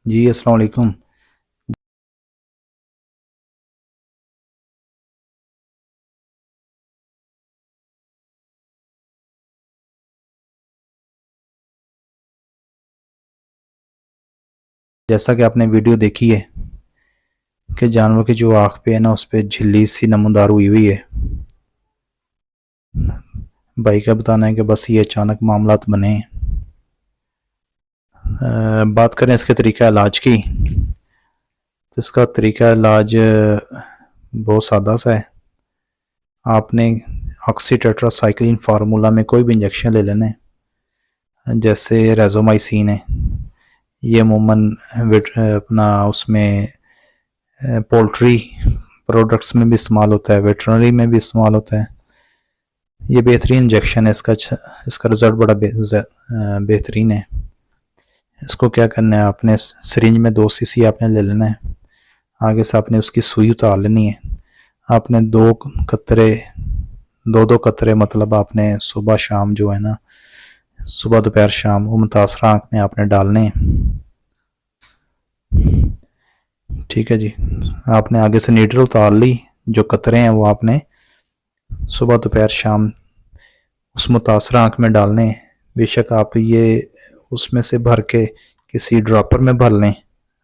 جی السلام علیکم۔ جیسا کہ آپ نے ویڈیو دیکھی ہے کہ جانور کی جو آنکھ پہ ہے نا اس پہ جھلی سی نمودار ہوئی ہے۔ بھائی کا بتانا ہے کہ بس یہ اچانک معاملات بنے ہیں۔ بات کریں اس کے طریقہ علاج کی تو اس کا طریقہ علاج بہت سادہ سا ہے۔ آپ نے آکسی ٹیٹرا سائیکلین فارمولا میں کوئی بھی انجیکشن لے لینا ہے، جیسے ریزومائسین ہے۔ یہ عموماً اپنا اس میں پولٹری پروڈکٹس میں بھی استعمال ہوتا ہے، ویٹرنری میں بھی استعمال ہوتا ہے۔ یہ بہترین انجیکشن ہے، اس کا رزلٹ بڑا بہترین ہے۔ اس کو کیا کرنا ہے، آپ نے سرنج میں 2 cc آپ نے لے لینا ہے، آگے سے آپ نے اس کی سوئی اتار لینی ہے۔ آپ نے دو قطرے مطلب آپ نے صبح شام جو ہے نا، صبح دوپہر شام، وہ متاثرہ آنکھ میں آپ نے ڈالنے ہیں۔ ٹھیک ہے جی، آپ نے آگے سے نیڈل اتار لی، جو قطرے ہیں وہ آپ نے صبح دوپہر شام اس متاثرہ آنکھ میں ڈالنے ہیں۔ بے شک آپ یہ اس میں سے بھر کے کسی ڈراپر میں بھر لیں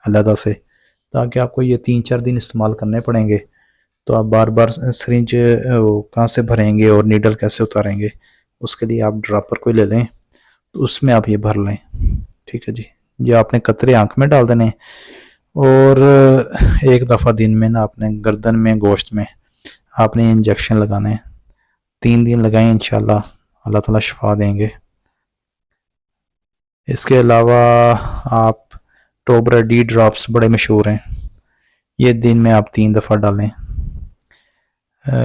علیحدہ سے، تاکہ آپ کو یہ 3-4 دن استعمال کرنے پڑیں گے۔ تو آپ بار بار سرنج کہاں سے بھریں گے اور نیڈل کیسے اتاریں گے، اس کے لیے آپ ڈراپر کو لے لیں، تو اس میں آپ یہ بھر لیں۔ ٹھیک ہے جی، یہ آپ نے قطرے آنکھ میں ڈال دینے، اور 1 دفعہ دن میں نا اپنے گردن میں گوشت میں آپ نے انجیکشن لگانے ہیں۔ 3 دن لگائیں، انشاءاللہ اللہ تعالیٰ شفا دیں گے۔ اس کے علاوہ آپ ٹوبرا ڈی ڈراپس بڑے مشہور ہیں، یہ دن میں آپ 3 دفعہ ڈالیں،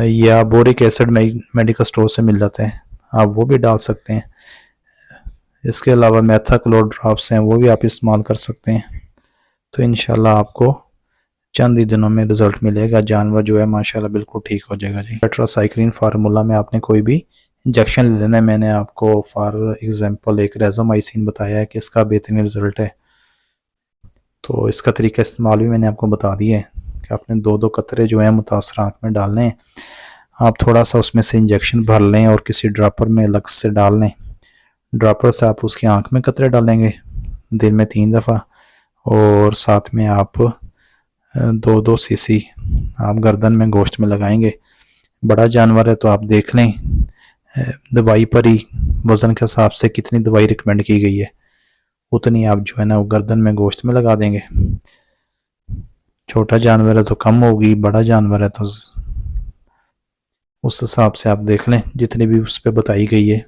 یا بورک ایسڈ میڈیکل سٹور سے مل جاتے ہیں، آپ وہ بھی ڈال سکتے ہیں۔ اس کے علاوہ میتھاکلور ڈراپس ہیں، وہ بھی آپ استعمال کر سکتے ہیں۔ تو انشاءاللہ آپ کو چند ہی دنوں میں رزلٹ ملے گا، جانور جو ہے ماشاءاللہ بالکل ٹھیک ہو جائے گا جی۔ ٹیٹرا سائیکلین فارمولا میں آپ نے کوئی بھی انجیکشن لے لینا ہے۔ میں نے آپ کو فار ایگزامپل ایک ریزومائسین بتایا ہے کہ اس کا بہترین رزلٹ ہے، تو اس کا طریقہ استعمال بھی میں نے آپ کو بتا دیا ہے کہ آپ نے 2 قطرے جو ہیں متاثرہ آنکھ میں ڈالنے ہیں۔ آپ تھوڑا سا اس میں سے انجیکشن بھر لیں اور کسی ڈراپر میں الگ سے ڈال لیں، ڈراپر سے آپ اس کی آنکھ میں قطرے ڈالیں گے دن میں 3 دفعہ، اور ساتھ میں آپ 2 cc آپ گردن میں گوشت میں لگائیں گے۔ بڑا جانور ہے تو آپ دیکھ لیں دوائی پر ہی وزن کے حساب سے کتنی دوائی ریکمینڈ کی گئی ہے، اتنی آپ جو ہے نا وہ گردن میں گوشت میں لگا دیں گے۔ چھوٹا جانور ہے تو کم ہوگی، بڑا جانور ہے تو اس حساب سے آپ دیکھ لیں جتنی بھی اس پہ بتائی گئی ہے۔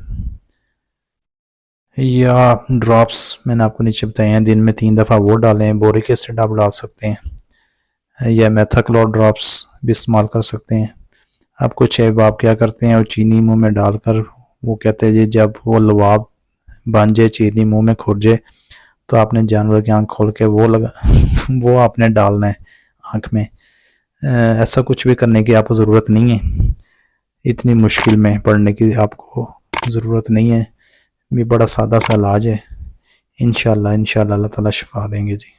یا ڈراپس میں نے آپ کو نیچے بتائے ہیں، دن میں 3 دفعہ وہ ڈالیں۔ بورک ایسڈ آپ ڈال سکتے ہیں، یا میتھاکلور ڈراپس بھی استعمال کر سکتے ہیں۔ آپ کچھ آپ کیا کرتے ہیں، اور چینی منہ میں ڈال کر وہ کہتے ہیں جی جب وہ لواب بن جائے، چینی منہ میں کھر جائے، تو آپ نے جانور کی آنکھ کھول کے وہ آپ نے ڈالنا ہے آنکھ میں۔ ایسا کچھ بھی کرنے کی آپ کو ضرورت نہیں ہے، اتنی مشکل میں پڑنے کی آپ کو ضرورت نہیں ہے، یہ بڑا سادہ سا علاج ہے۔ انشاءاللہ اللہ تعالیٰ شفا دیں گے جی۔